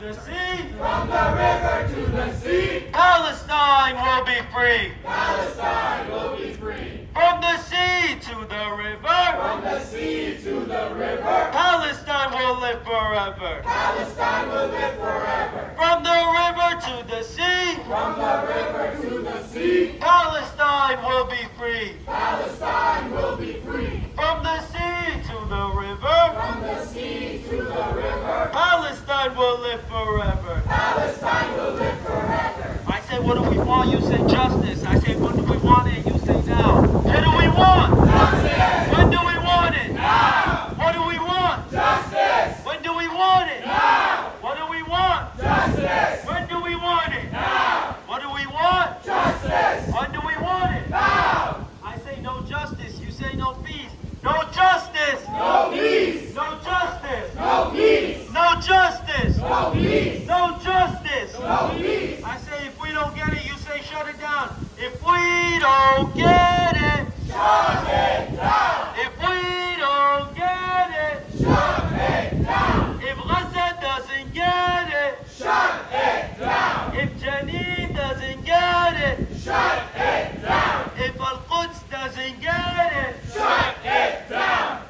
the sea. From the river to the sea. Palestine will be free. Palestine will be free. From the sea to the river. From the sea to the river. Palestine will live forever. Palestine will live forever. From the river to the sea. From the river to the sea. Palestine will be free. Palestine will be free. From the sea to the river. From the sea to the river. Palestine will live forever. Palestine will live forever. I say, what do we want? You say justice. I say, when do we want it? You say now. What do we want? Justice. When do we want it? Now. What do we want? Justice. When do we want it? Now. What do we want? Justice. When do we want it? Now. What do we want? Justice. When do we want it? Now. I say no justice. You say no peace. No justice. No peace. No justice. No peace. No justice. No peace. No justice. No peace. I say if we don't get it, you say shut it down. If we don't get it, Shut it down. if we don't get it, Shut it down. if Gaza doesn't get it, Shut it down. if Janine doesn't get it, Shut it down. if Al-Quds doesn't get it, Shut it down.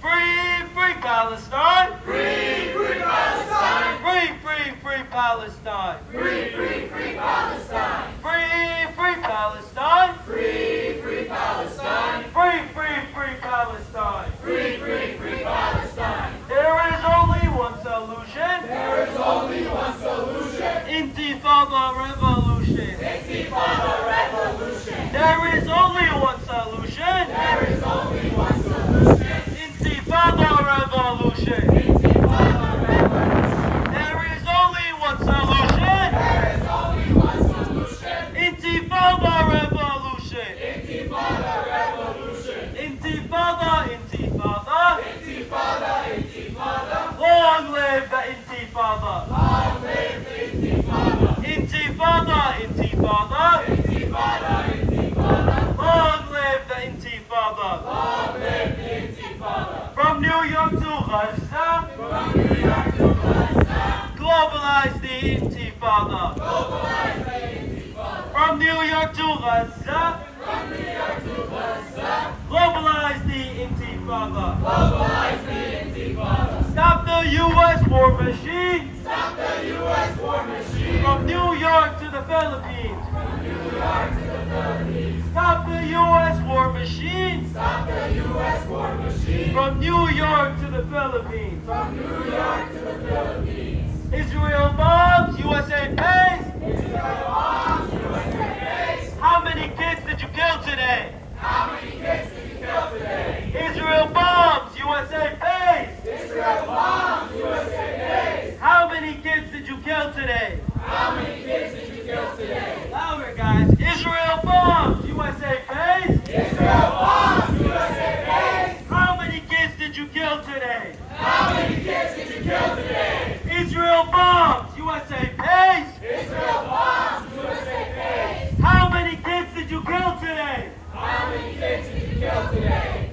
free, free Palestine, Free, free Palestine. free, free, free Palestine, Free, free, free Palestine. free, free Palestine, Free, free Palestine. free, free, free Palestine. Free, free, free Palestine. There is only one solution. There is only one solution. Intifada revolution. Intifada revolution. There is only one solution. There is only one solution. Intifada revolution. Intifada revolution. There is only one solution. There is only one solution. Intifada revolution. Intifada revolution. Intifada, intifada. Intifada, intifada. Long live the intifada. Long live the intifada. Intifada, intifada. Intifada, intifada. Long live the intifada. Long live the intifada. From New York to Gaza, From New York to Gaza. globalize the intifada. Globalize the intifada. From New York to Gaza, From New York to Gaza. globalize the intifada. Globalize the intifada. Stop the U.S. war machine. Stop the U.S. war machine. From New York to the Philippines. From New York to the Philippines. Stop the U.S. war machine. Stop the U.S. war machine. From New York to the Philippines. From New York to the Philippines. Israel bombs, USA pays. Israel bombs, USA pays. How many kids did you kill today? How many kids did you kill today? Israel bombs, USA pays. Israel bombs, USA pays. How many kids did you kill today? How many kids did you kill today? Louder, guys. Israel bombs, USA pays. Israel bombs, USA pays. How many kids did you kill today? How many kids did you kill today? Israel bombs, USA pays. Israel bombs, USA pays. How many kids did you kill today? How many kids did you kill today?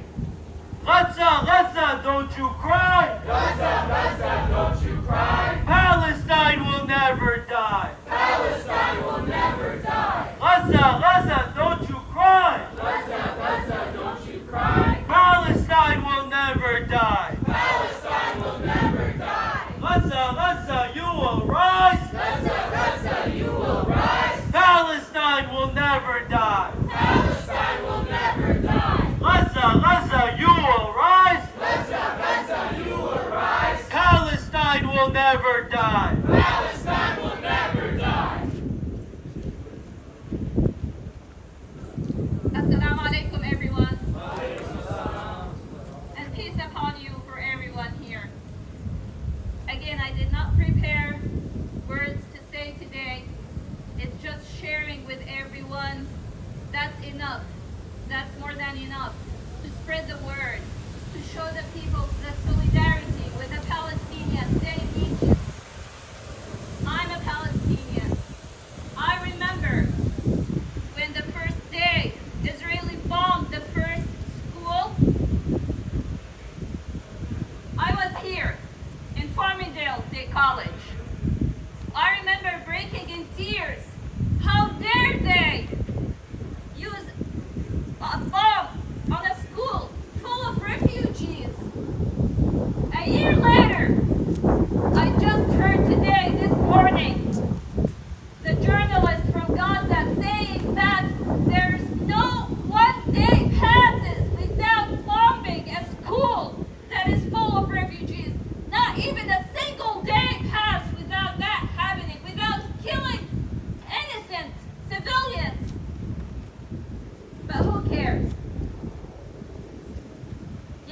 Gaza, Gaza, don't you cry. Gaza, Gaza, don't you cry. Palestine will never die. Palestine will never die. Gaza, Gaza, don't you cry. Gaza, Gaza, don't you cry. Palestine will never die. Palestine will never die. Gaza, Gaza, you will rise. Gaza, Gaza, you will rise. Palestine will never die. Palestine will never die. Gaza, Gaza, you will rise. Gaza, Gaza, you will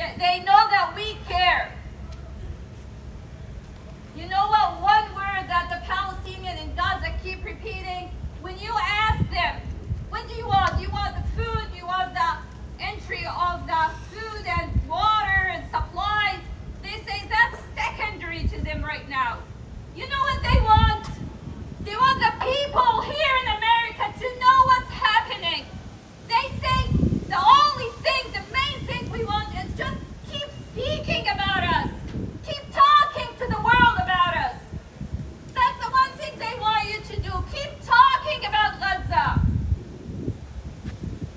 Yet they know that we care. You know what? One word that the Palestinians in Gaza keep repeating, when you ask them, what do you want? Do you want the food? Do you want the entry of the food and water and supplies? They say that's secondary to them right now. You know what they want? They want the people here in America to know what's happening. They say the only thing, the main thing we want is just keep speaking about us. Keep talking to the world about us. That's the one thing they want you to do. Keep talking about Gaza.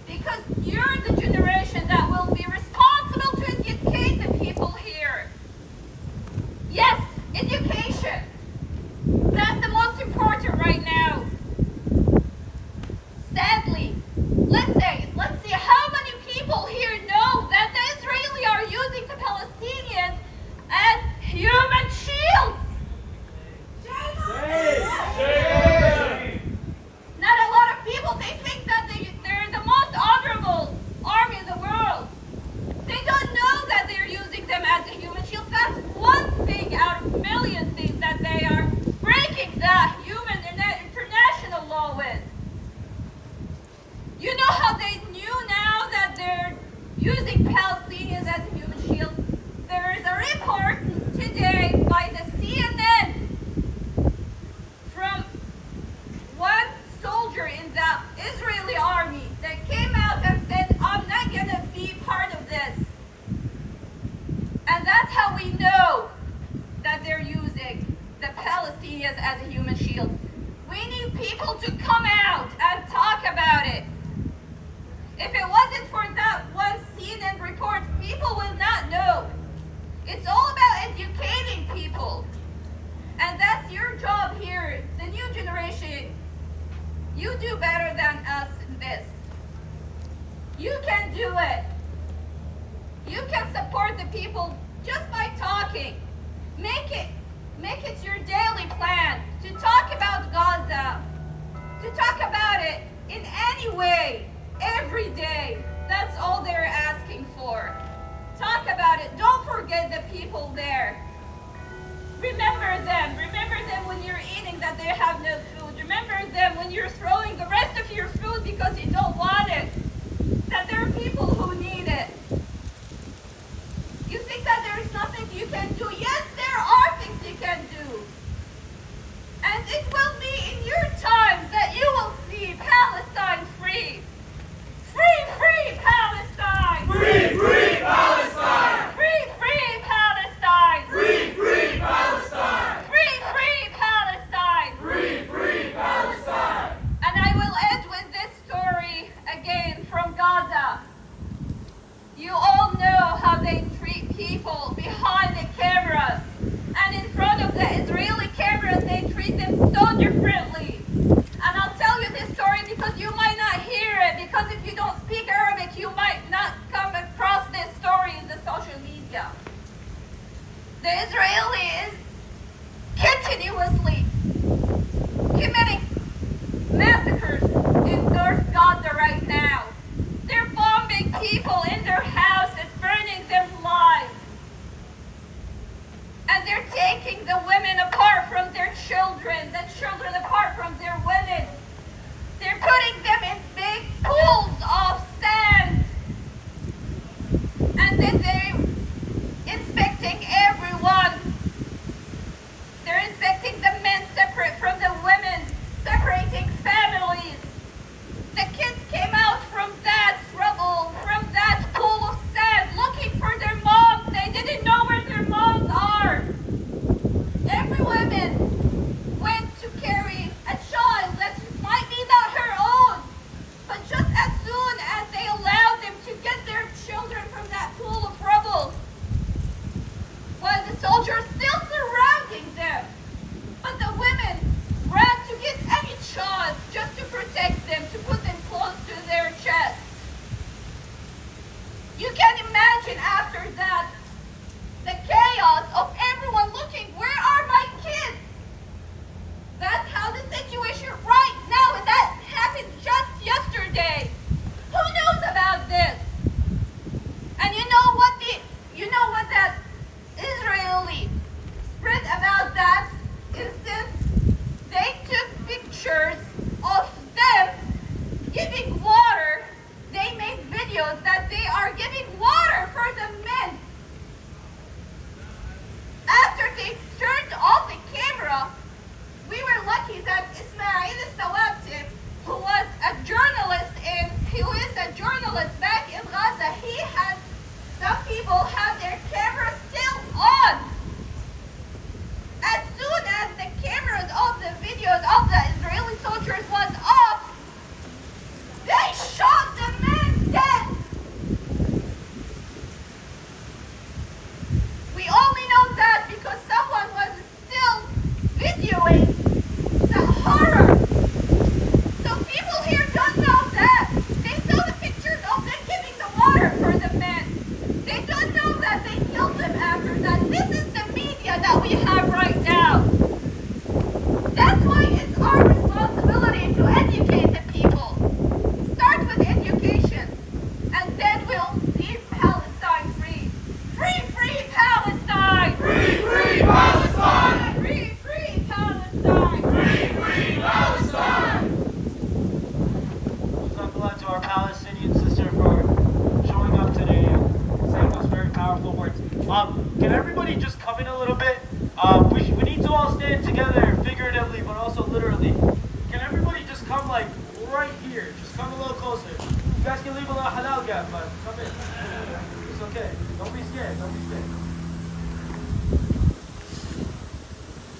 Because you're the generation that will be responsible to educate the people here. Yes, education. That's the most important right now. Sadly, let's see how many people here know that the Israelis are using the Palestinians as human shields. Not a lot of people, they think that they're the most honorable army in the world. They don't know that they're using them as a human shield. That's one thing out of million things that they are breaking the human and international law with. You know how they knew now that they're using Palestinians as a human shield? There is a report today by the CNN from one soldier in the Israeli army that came out and said, I'm not going to be part of this. And that's how we know that they're using the Palestinians as a human shield. We need people to come out and talk about it. If it wasn't for that one CNN report, people will not know. It's all about educating people. And that's your job here, the new generation. You do better than us in this. You can do it. You can support the people just by talking. Make it your daily plan to talk about Gaza, to talk about it in any way, every day. That's all they're asking for. Talk about it. Don't forget the people there. Remember them. Remember them when you're eating that they have no food. Remember them when you're throwing the rest of your food because you don't want it. That there are people who need it. You think that there is nothing you can do? Yes, there are things you can do. And it will be in your times that you will see Palestine free. Free, free Palestine! Free, free Palestine! Free, free Palestine! Free, free Palestine! Free, free Palestine! Free, free Palestine! And I will end with this story again from Gaza. You all know how they treat people behind the cameras. And in front of the Israeli cameras, they treat them so differently. And I'll tell you this story because you might not hear it, because if you don't speak Arabic, you might not come across this story in the social media. The Israelis continuously committing massacres in North Gaza right now. They're bombing people in their houses, burning them alive. And they're taking the women apart from their children, the children apart powerful words. Can everybody just come in a little bit? We need to all stand together, figuratively, but also literally. Can everybody just come like right here? Just come a little closer. You guys can leave a little halal gap, but come in. It's okay. Don't be scared. Don't be scared.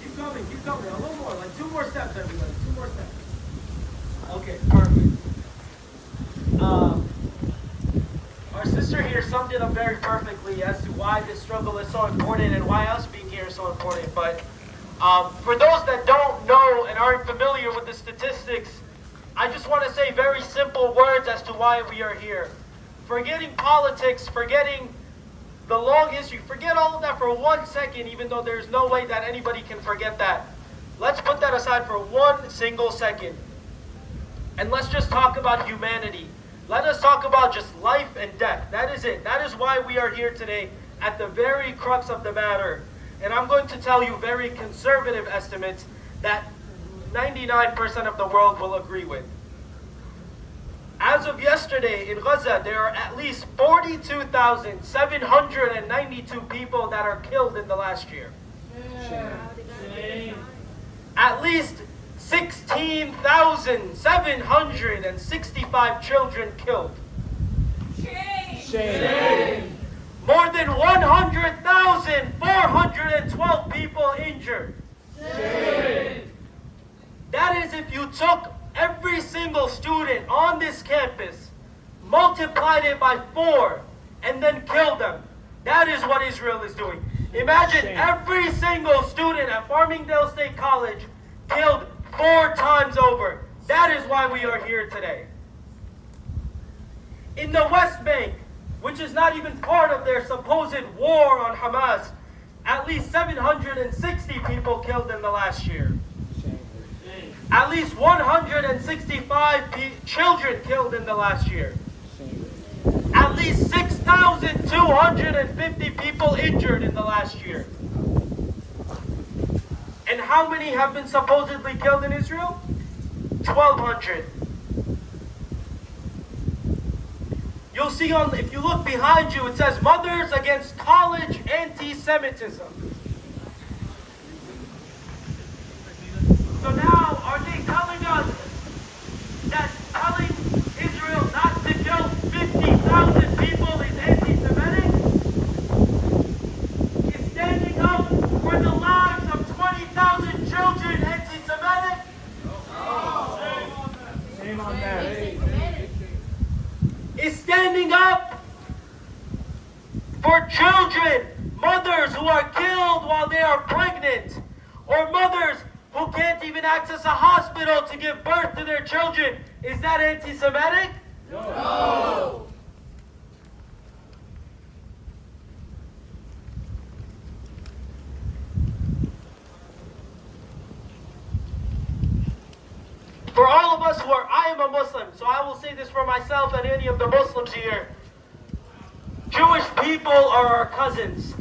Keep coming. A little more. Like 2 more steps, everybody. 2 more steps. Okay, perfect. Our sister here summed it up very perfectly as to why this struggle is so important and why us being here is so important. But for those that don't know and aren't familiar with the statistics, I just want to say very simple words as to why we are here. Forgetting politics, forgetting the long history, forget all of that for 1 second, even though there's no way that anybody can forget that. Let's put that aside for 1 single second. And let's just talk about humanity. Let us talk about just life and death. That is it. That is why we are here today at the very crux of the matter. And I'm going to tell you very conservative estimates that 99% of the world will agree with. As of yesterday in Gaza, there are at least 42,792 people that are killed in the last year. At least 16,765 children killed. Shame. More than 100,412 people injured. Shame. That is if you took every single student on this campus, multiplied it by 4, and then killed them. That is what Israel is doing. Imagine every single student at Farmingdale State College killed 4 times over. That is why we are here today. In the West Bank, which is not even part of their supposed war on Hamas, at least 760 people killed in the last year. At least 165 children killed in the last year. At least 6,250 people injured in the last year. And how many have been supposedly killed in Israel? 1,200. You'll see if you look behind you, it says Mothers Against College Anti-Semitism. So now, are they telling us that telling Israel not to kill 50,000 people is anti-Semitic? Is standing up for the lives of 20,000 children anti-Semitic? Shame on them. Is standing up for children, mothers who are killed while they are pregnant, or mothers who can't even access a hospital to give birth to their children, is that anti-Semitic? No. For all of us I am a Muslim, so I will say this for myself and any of the Muslims here. Jewish people are our cousins.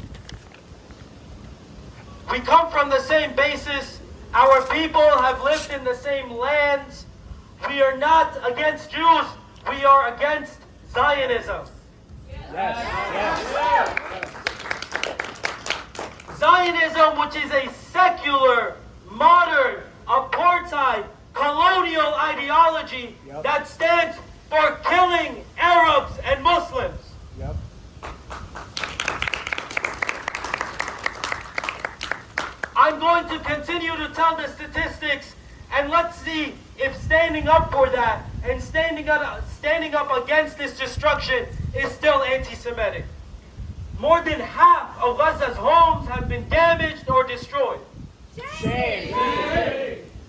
We come from the same basis. Our people have lived in the same lands. We are not against Jews. We are against Zionism. Yes. Zionism, which is a secular, modern, apartheid, colonial ideology that stands for killing Arabs and Muslims. Yep. I'm going to continue to tell the statistics, and let's see if standing up for that and standing up against this destruction is still anti-Semitic. More than half of Gaza's homes have been damaged or destroyed. Shame.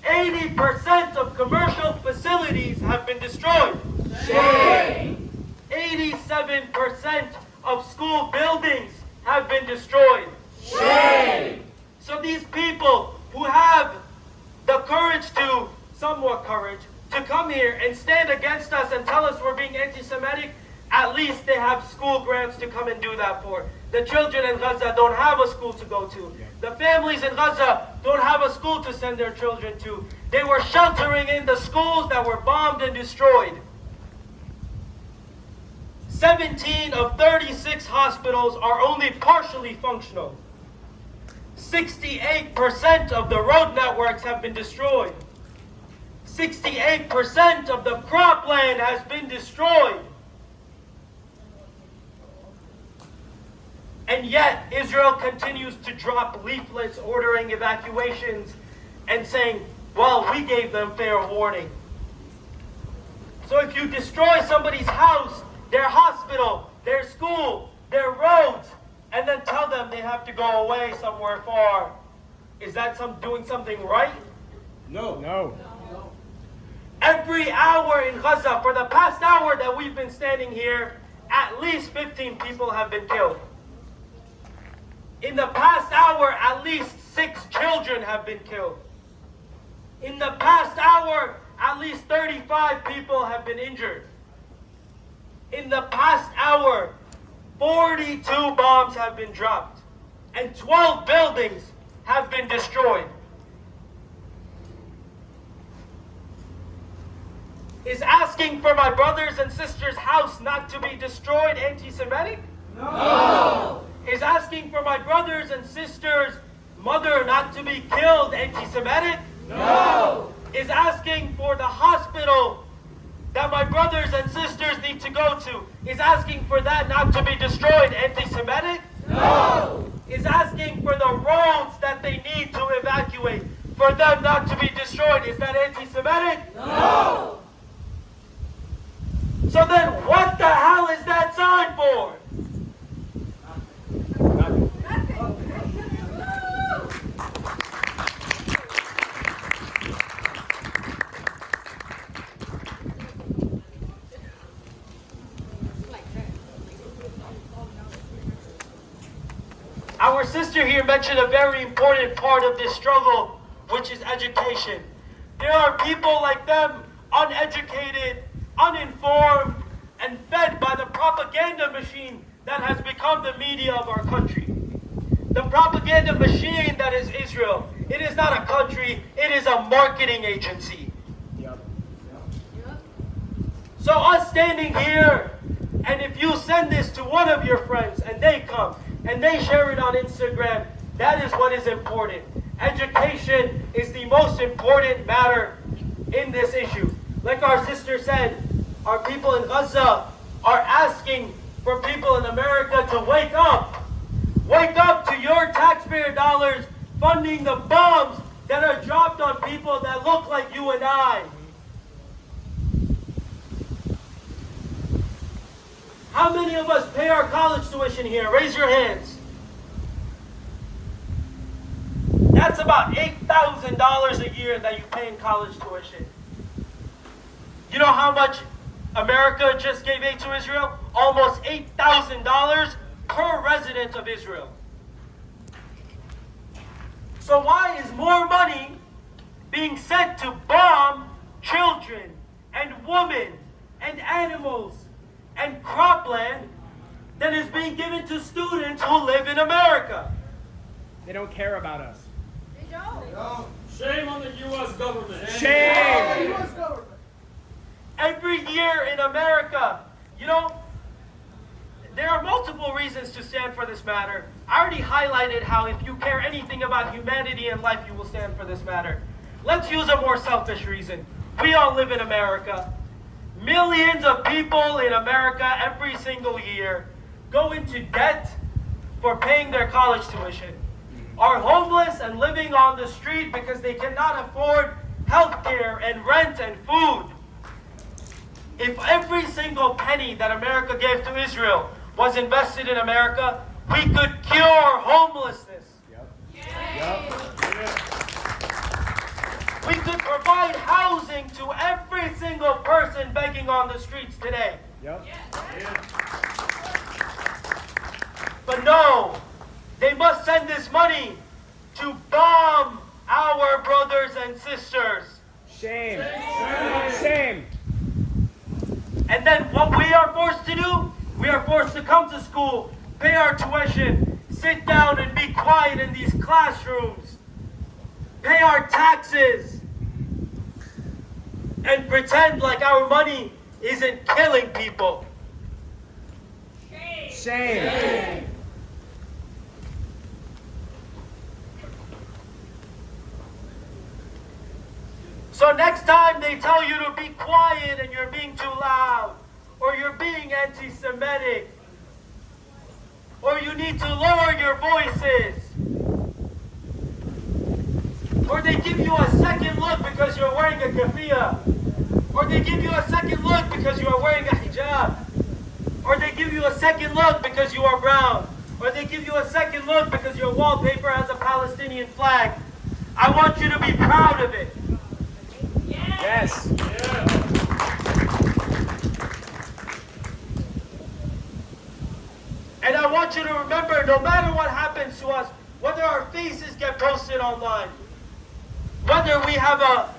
80% of commercial facilities have been destroyed. Shame. 87% of school buildings have been destroyed. Shame. So these people who have the courage to, somewhat courage, to come here and stand against us and tell us we're being anti-Semitic, at least they have school grants to come and do that for. The children in Gaza don't have a school to go to. The families in Gaza don't have a school to send their children to. They were sheltering in the schools that were bombed and destroyed. 17 of 36 hospitals are only partially functional. 68% of the road networks have been destroyed. 68% of the cropland has been destroyed. And yet, Israel continues to drop leaflets ordering evacuations and saying, well, we gave them fair warning. So if you destroy somebody's house, their hospital, their school, their roads, and then tell them they have to go away somewhere far, is that doing something right? No. No. Every hour in Gaza, for the past hour that we've been standing here, at least 15 people have been killed. In the past hour, at least 6 children have been killed. In the past hour, at least 35 people have been injured. In the past hour, 42 bombs have been dropped, and 12 buildings have been destroyed. Is asking for my brothers and sisters' house not to be destroyed anti-Semitic? No. Is asking for my brothers and sisters' mother not to be killed anti-Semitic? No. Is asking for the hospital that my brothers and sisters need to go to, is asking for that not to be destroyed anti-Semitic? No. Is asking for the roads that they need to evacuate, for them not to be destroyed, is that anti-Semitic? No. So then what the hell is that sign for? Our sister here mentioned a very important part of this struggle, which is education. There are people like them, uneducated, uninformed, and fed by the propaganda machine that has become the media of our country. The propaganda machine that is Israel. It is not a country, it is a marketing agency. Yep. So us standing here, and if you send this to one of your friends and they come and they share it on Instagram, that is what is important. Education is the most important matter in this issue. Like our sister said, our people in Gaza are asking for people in America to wake up. Wake up to your taxpayer dollars funding the bombs that are dropped on people that look like you and I. How many of us pay our college tuition here? Raise your hands. That's about $8,000 a year that you pay in college tuition. You know how much America just gave aid to Israel? Almost $8,000 per resident of Israel. So why is more money being sent to bomb children and women and animals and cropland than is being given to students who live in America? They don't care about us. They don't. No. Shame on the U.S. government. Shame. U.S. government. Every year in America, you know, there are multiple reasons to stand for this matter. I already highlighted how if you care anything about humanity and life, you will stand for this matter. Let's use a more selfish reason. We all live in America. Millions of people in America every single year go into debt for paying their college tuition, are homeless and living on the street because they cannot afford health care and rent and food. If every single penny that America gave to Israel was invested in America, we could cure homelessness. We could provide housing to every single person begging on the streets today. But no, they must send this money to bomb our brothers and sisters. Shame. Shame. And then what we are forced to do, we are forced to come to school, pay our tuition, sit down and be quiet in these classrooms, pay our taxes, and pretend like our money isn't killing people. Shame. So next time they tell you to be quiet and you're being too loud, or you're being anti-Semitic, or you need to lower your voices, or they give you a second look because you're wearing a keffiyeh, or they give you a second look because you are wearing a hijab, or they give you a second look because you are brown, or they give you a second look because your wallpaper has a Palestinian flag, I want you to be proud of it. Yes. And I want you to remember, no matter what happens to us, whether our faces get posted online, whether we have a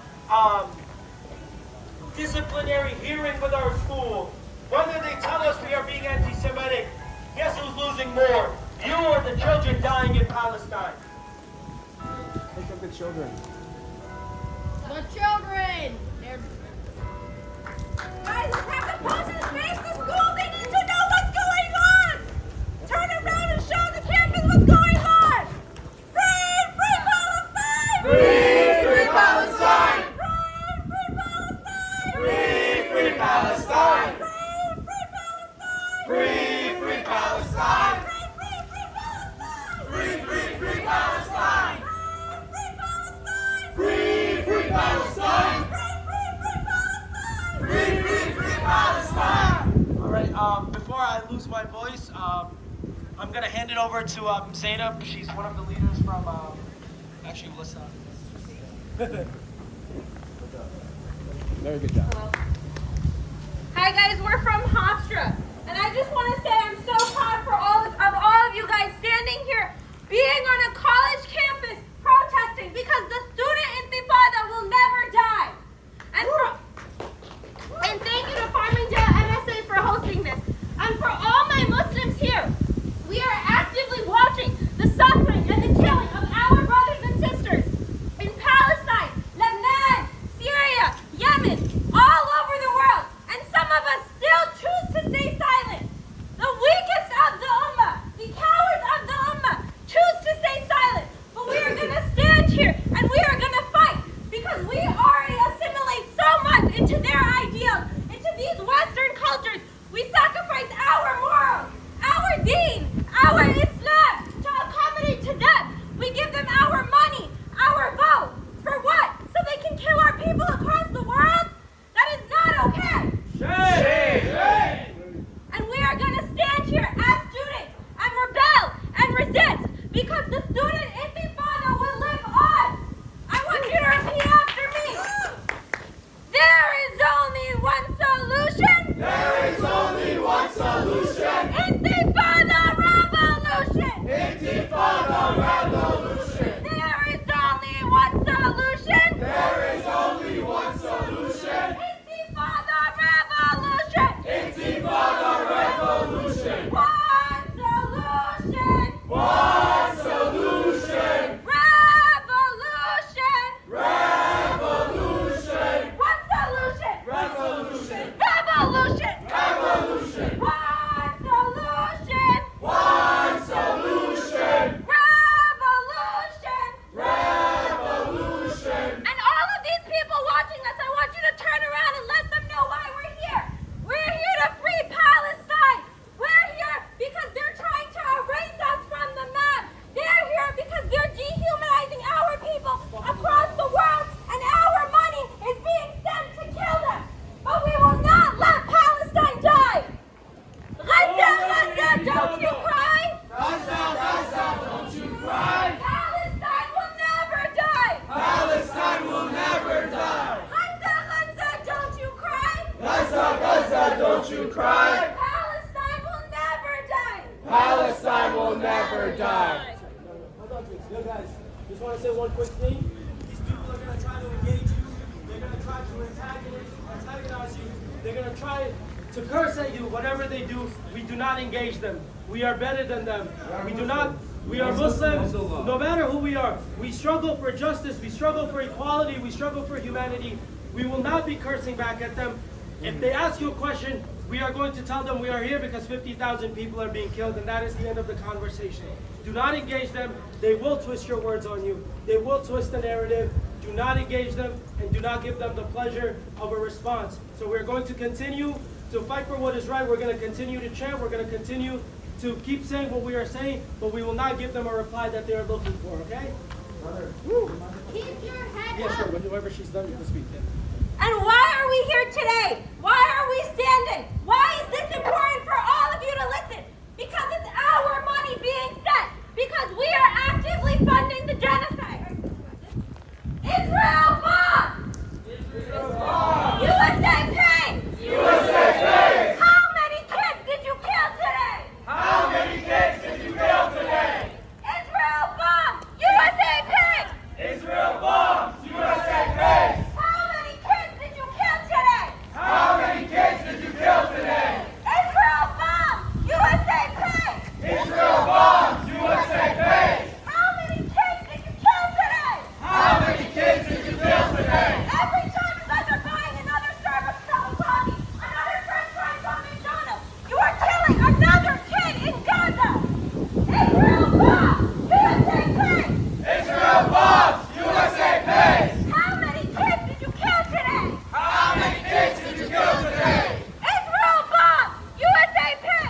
disciplinary hearing with our school, whether they tell us we are being anti-Semitic, guess who's losing more? You or the children dying in Palestine? Think of the children. The children! Guys, have to post and face the school. They need to know what's going on. Turn around and show the campus what's going on. Free, free Palestine! Free, free Palestine! Free, free Palestine! Free, free Palestine! Free, free Palestine! Free, free Palestine! Free, free Palestine! Free, free Palestine! All right, before I lose my voice, I'm going to hand it over to Zainab. She's one of the leaders from, actually, what's that? Very good job. Hi guys, we're from Hofstra, and I just want to say I'm so proud for all of you guys standing here, being on a college campus, protesting because the student intifada will never die. And thank you to Farmingdale MSA for hosting this. And for all my Muslims here, we are actively watching the suffering and the killing of our brothers and sisters in Palestine, Lebanon, Syria, Yemen, all over the world. And some of us still choose to stay silent. The weakest of the ummah, the cowards of the ummah, choose to stay silent. But we are going to stand here and we are going to fight because we already assimilate so much into their ideals, into these Western cultures. We sacrifice our morals, our deen, our Islam to accommodate to them. We give them our money, our vote. For what? So they can kill our people across the world? That is not okay. And we are going to stand here as students and rebel and resist because the student intifada will live on. I want you to repeat after me. There is only one solution. There is only one solution. Intifada revolution. Intifada revolution. There is only one solution. There is only one solution. Intifada revolution. Intifada revolution. One solution. One solution. Revolution. Revolution. One solution. Revolution. Revolution. Revolution. One solution. One solution. Revolution. Revolution. And all of these people watching us, I want you to turn around and let them know why we're here. We're here to free Palestine. We're here because they're trying to erase us from the map. They're here because they're dehumanizing our people across the world, and our money is being sent to kill them. But we will not let Palestine die. Gaza, Gaza, don't you cry? Gaza, Gaza, don't you cry. Palestine will never die. Palestine will never die. Gaza, Gaza, don't you cry? Gaza, Gaza, don't you cry. Palestine will never die. Palestine will never die. Hold on, please. Yo, guys, just want to say one quick thing. These people are going to try to engage you. They're going to try to antagonize you. They're going to try to curse at you. Whatever they do, we do not engage them. We are better than them. We are Muslims, no matter who we are. We struggle for justice. We struggle for equality. We struggle for humanity. We will not be cursing back at them. If they ask you a question, We are going to tell them we are here because 50,000 people are being killed, and that is the end of the conversation. Do not engage them. They will twist your words on you. They will twist the narrative. Do not engage them, and do not give them the pleasure of a response. So we're going to continue to fight for what is right. We're going to continue to chant. We're going to continue to keep saying what we are saying, but we will not give them a reply that they are looking for, okay? Keep your head Yeah, up. sure. Whenever she's done, you can speak. Yeah. And why are we here today? Why are we standing? Why is this important for all of you to listen? Because it's our money being spent. Because we are actively funding the genocide. Israel bomb! Israel bomb! USA pay! USA pay! How many kids did you kill today? How many kids did you kill today? Israel bomb! USA pay! Israel bombs! USA pay! How many kids did you kill today? How many kids did you kill today? Israel bomb! USA pay! Israel bombs! USA pay! How many kids did you kill today? How many kids did you kill today? Every time you guys are buying another Starbucks cup of coffee, another French fry from McDonald's, you are killing another kid in Gaza. Israel bomb! USA pay! Israel bombs! USA pays! How many kids did you kill today? How many kids did you kill today? Israel bomb! USA pay!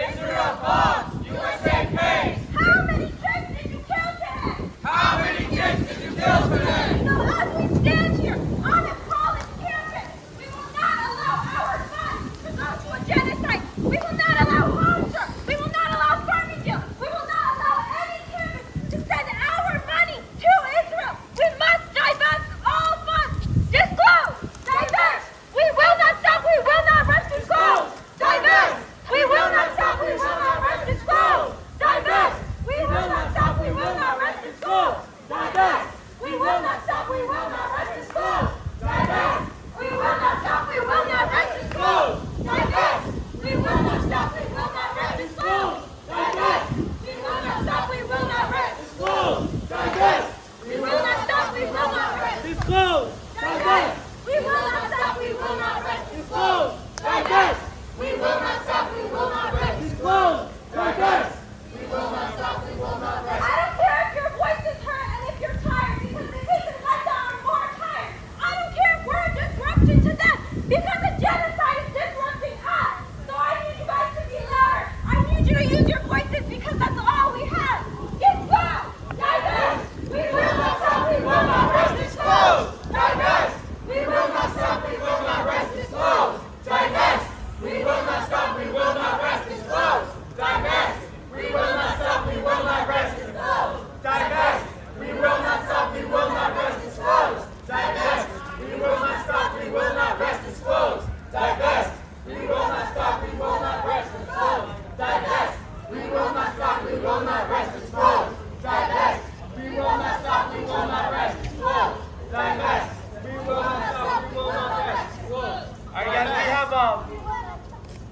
Israel bombs! USA pays! How many kids did you kill today? How many kids did you kill today? So as we stand here on a college campus, we will not allow our sons to go to a genocide. We will not allow hardships. We will not allow Farmingdale. We will not allow any campus to send our money to Israel. We must divest all funds. Disclose. Divest. We will not stop. We will not rest. Disclose. Divest. We will not stop. We will not rest. Disclose. Divest. We will not stop. We will not rest. Disclose. Divest. We will not stop. We will not rest. Disclose. Divest. We will not stop. We will not rest. Disclose. Divest. We will not stop. We will not rest. Disclose. Divest. We will not stop. We will not rest. Disclose. Divest. We will not stop. We will not rest. Disclose! Divest. We will not stop. We will not rest. Disclose! Divest. We will not stop. We will not rest. Disclose! Divest! We will not stop. We will not rest. I don't care if your voice is hurt and if you're tired, because the kids in Gaza are more tired. I don't care if we're a disruption to them, because the genocide is disrupting us. So I need you guys to be louder. I need you to use your voices because that's all we have. Disclose! Divest! We will not stop. We will not rest. Disclose! Divest! We will not stop. We will not rest. Disclose! Divest! We will not stop. We will not rest. Disclose! Divest! We will not stop. We will not rest. Disclose! Divest! We will not stop, we will not rest, disclose! Divest! We will not stop, we will not rest, disclose! Divest! We will not stop, we will not rest, disclose! Divest! We will not stop, we will not rest, disclose! Divest! We will not stop, we will not rest, disclose! Divest! We will not stop, we will not rest, disclose! All right, guys,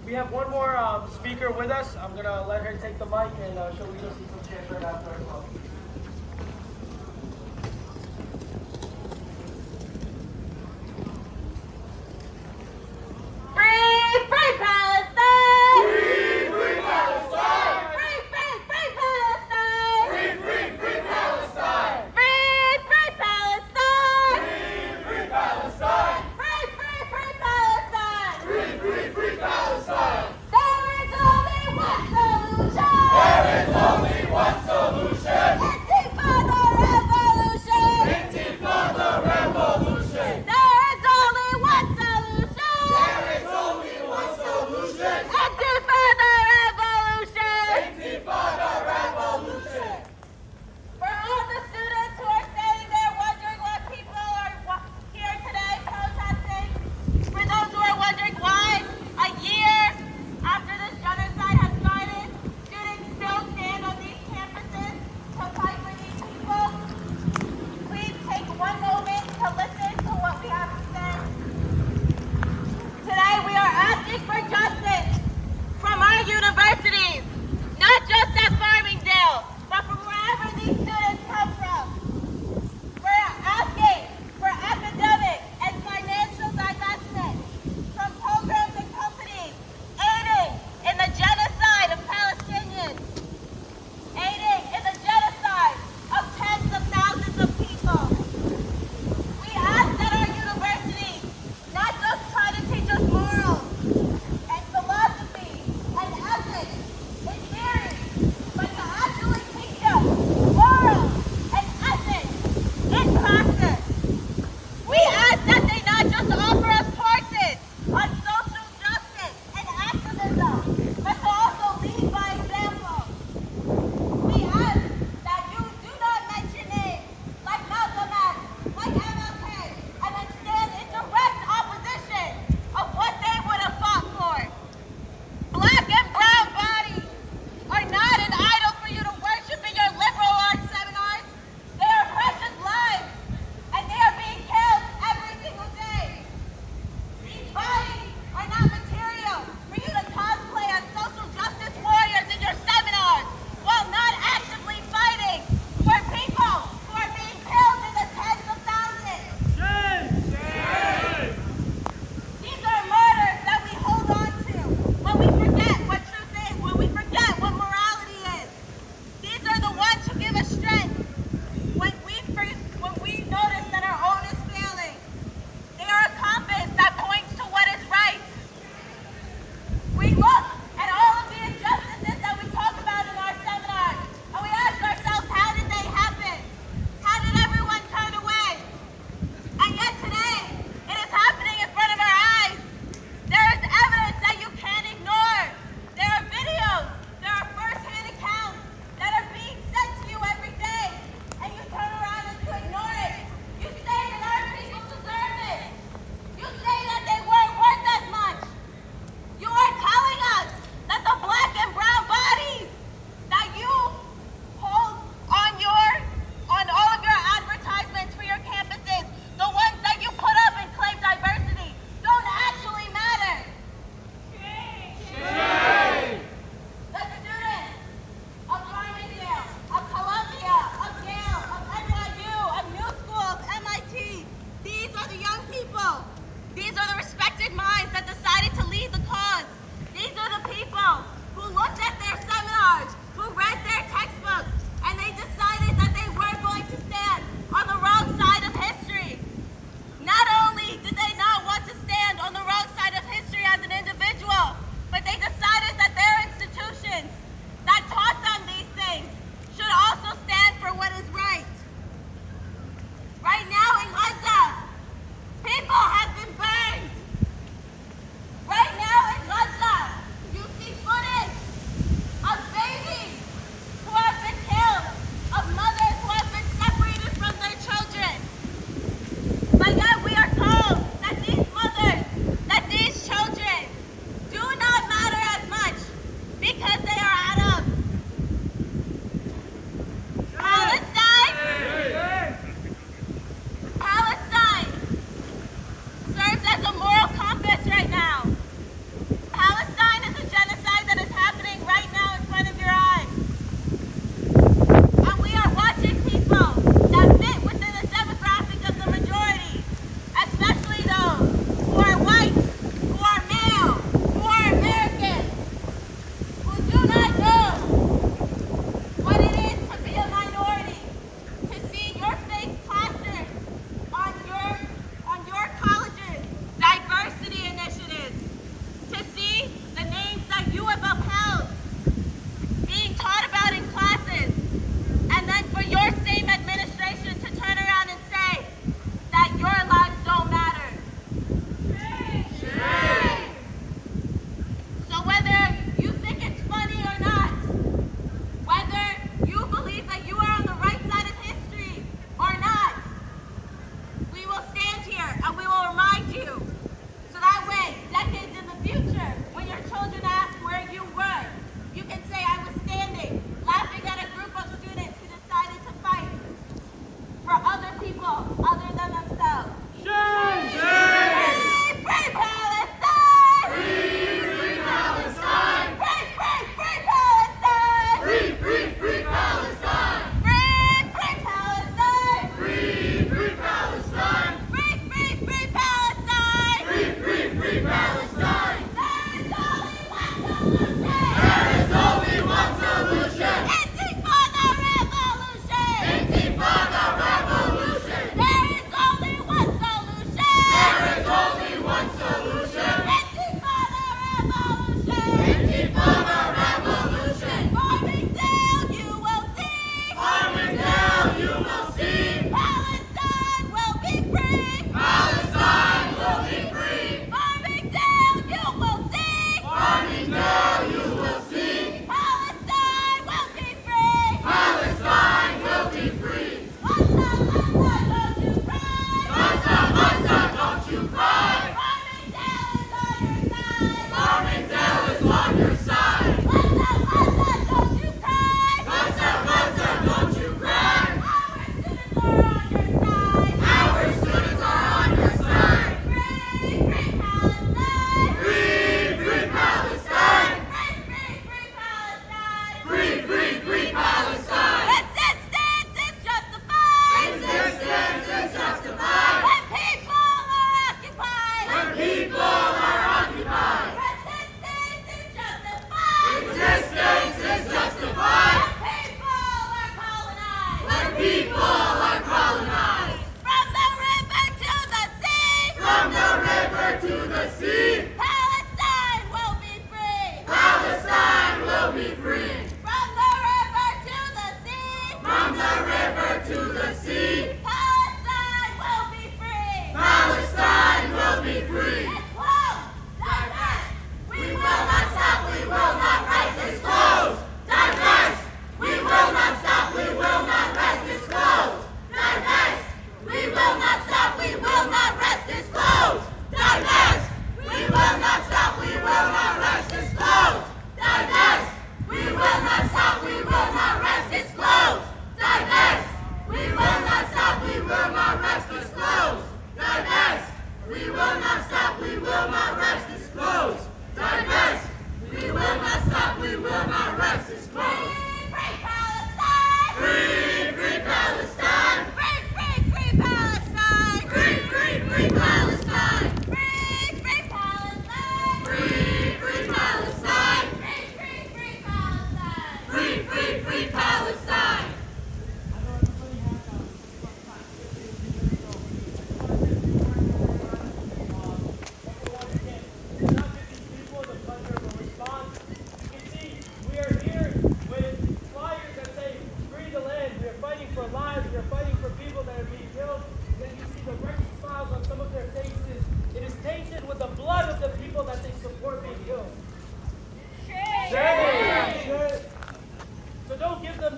we have one more speaker with us. I'm gonna let her take the mic and she'll lead us in some chants right after as well. Free, free Palestine! Free, free Palestine! Free, free, free Palestine! Free, free, free Palestine! Free, free Palestine! Free, free Palestine! Free, free, free Palestine! Free, free, free Palestine! There is only one solution! There is only one solution!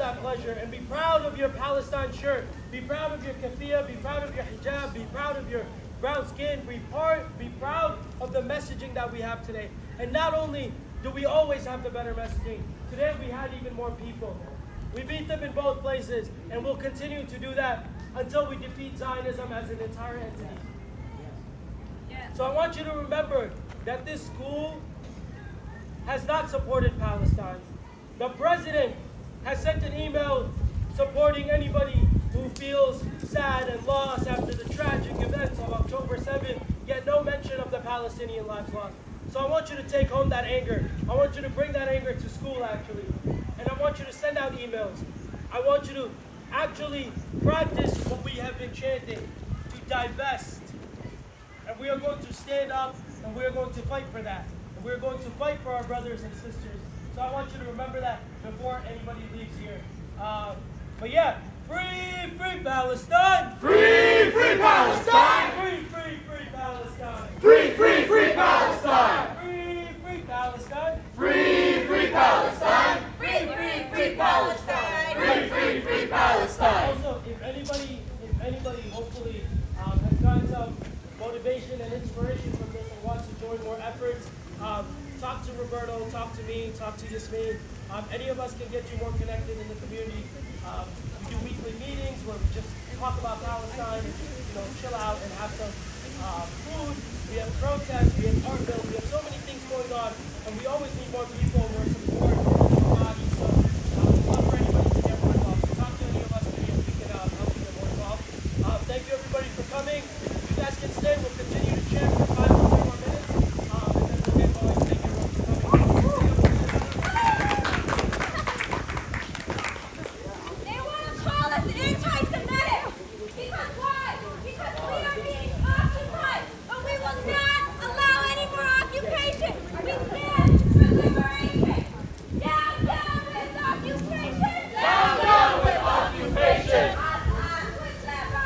that pleasure and be proud of your Palestine shirt. Be proud of your keffiyeh. Be proud of your hijab. Be proud of your brown skin. Be proud of the messaging that we have today. And not only do we always have the better messaging, today we had even more people. We beat them in both places, and we'll continue to do that until we defeat Zionism as an entire entity. So I want you to remember that this school has not supported Palestine. The president has sent an email supporting anybody who feels sad and lost after the tragic events of October 7th, yet no mention of the Palestinian lives lost. So I want you to take home that anger. I want you to bring that anger to school, actually. And I want you to send out emails. I want you to actually practice what we have been chanting, to divest. And we are going to stand up and we are going to fight for that. And we are going to fight for our brothers and sisters. So I want you to remember that before anybody leaves here. But yeah, free, free Palestine! Free, free Palestine! Free, free, free Palestine! Free, free, free Palestine! Free, free Palestine! Free, free Palestine! Free, free, free Palestine! Free, free, free Palestine! Also, if anybody hopefully has gotten some motivation and inspiration from this and wants to join more efforts, talk to Roberto, talk to me, talk to Yasmin. Any of us can get you more connected in the community. We do weekly meetings where we just talk about Palestine and chill out and have some food. We have protests, we have art bills, we have so many things going on, and we always need more people, more support, more bodies. So we'd love for anybody to get more involved. So talk to any of us and we can help you get more involved. Thank you everybody for coming. You guys can stay. We'll continue to chant for 5 more minutes. And then we'll get going. Thank you everyone for coming. They want to call us anti-Semitic. Because why? Because we are being occupied. But we will not allow any more occupation. We stand for liberation. Down, down with occupation. Down, down with occupation! Up with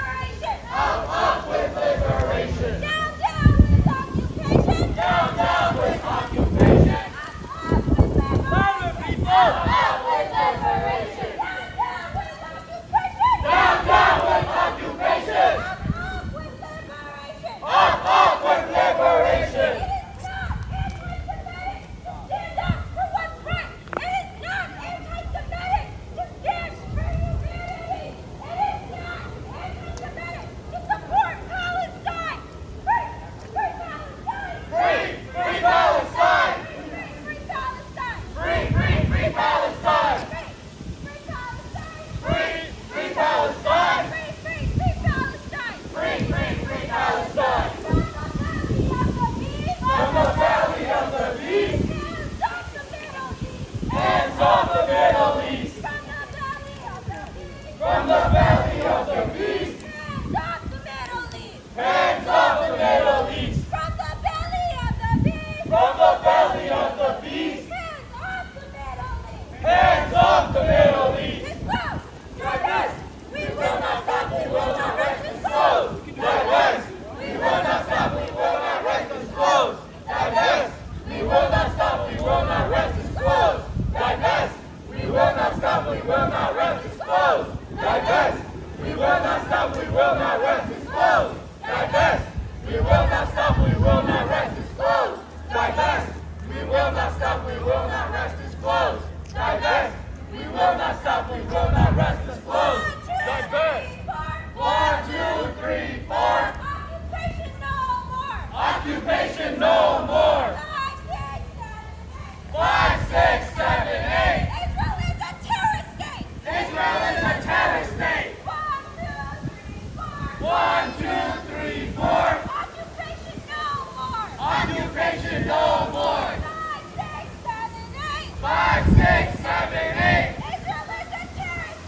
liberation. Up with liberation! Down, down with occupation. Down, down with occupation! Up with liberation. Louder, people! Up with liberation! Down, down with occupation. Down, down with occupation! Up with liberation. Up with liberation! It is not anti-Semitic to stand up for what's right. It is not anti-Semitic to stand for humanity. It is not anti-Semitic to support Palestine. Free, free Palestine. Free, free Palestine! Free Palestine. Free, free, free Palestine! Free Palestine. Free, free Palestine! Free Palestine. Free, free, free Palestine! From the valley of the beast. From the valley of the beast! Hands off the Middle East. Hands off the Middle East! From the valley of the From beast. the valley of the beast! Hands off the Middle East. Hands off the Middle East! From the belly of the beast. From the belly of the beast! Hands off the Middle East. Hands off the Middle East! Explode. Divest! We will not stop. We will not rest. Explode! Divest! We will not stop, we will not rest, explode! Divest! We will not stop, we will not rest, explode! Divest! We will not stop, we will not rest, explode! Divest! We will not stop, we will not rest, explode! Divest! We will not stop, we will not rest, explode! Divest! We will not stop, we will not rest, explode! Divest! We will not stop, we will not rest, explode! Divest! 1, 2, 3, 4! Occupation no more. Occupation no more! 5, 6, 7, 8! Israel is a terrorist state. Israel is a terrorist state! 1, 2, 3, 4! Occupation no more. Occupation no more! 5, 6, 7, 8. 5, 6, 7, 8! Israel is a terrorist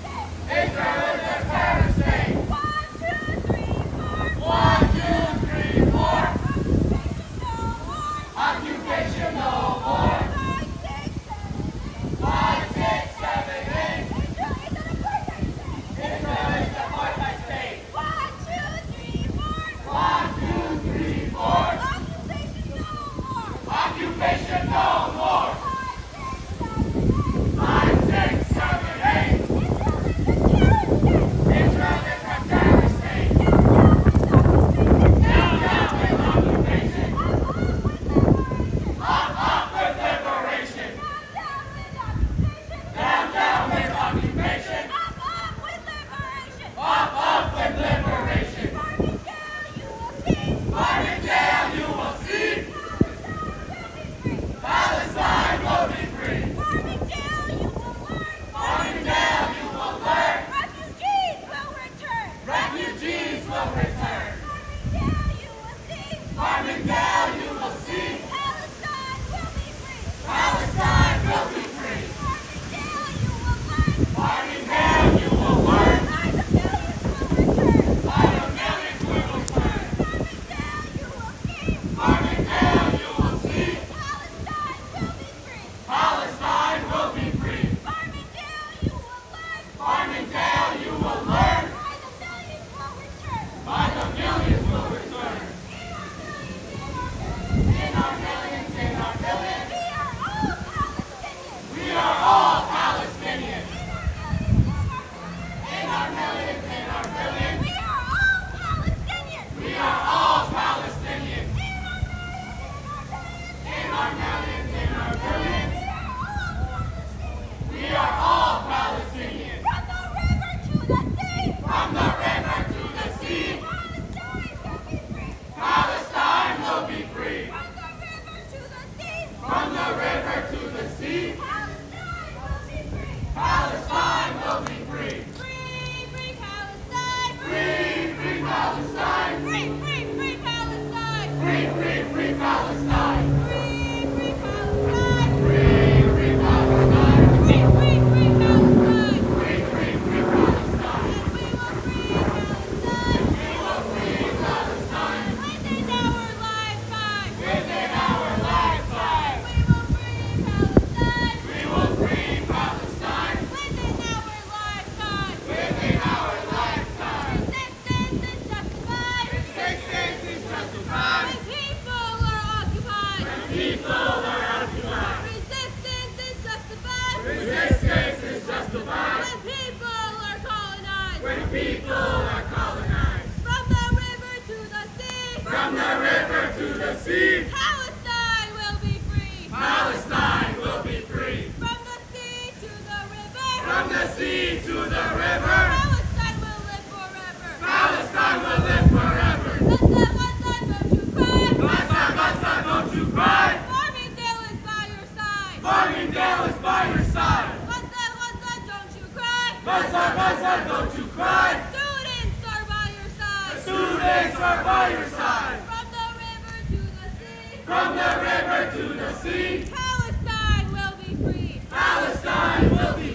people are colonized. From the river to the sea. From the river to the sea. Palestine will be free. Palestine will be free. From the sea to the river. From the sea to the river. Palestine will live forever. Palestine will live forever. Gaza, Gaza, don't you cry. Gaza, Gaza, don't you cry. Farmingdale is by your side. Farmingdale is by your side. Gaza, Gaza, don't you cry. Gaza, Gaza, don't you cry. Students are by your side. Students are by your side. From the river to the sea. From the river to the sea. Palestine will be free. Palestine will be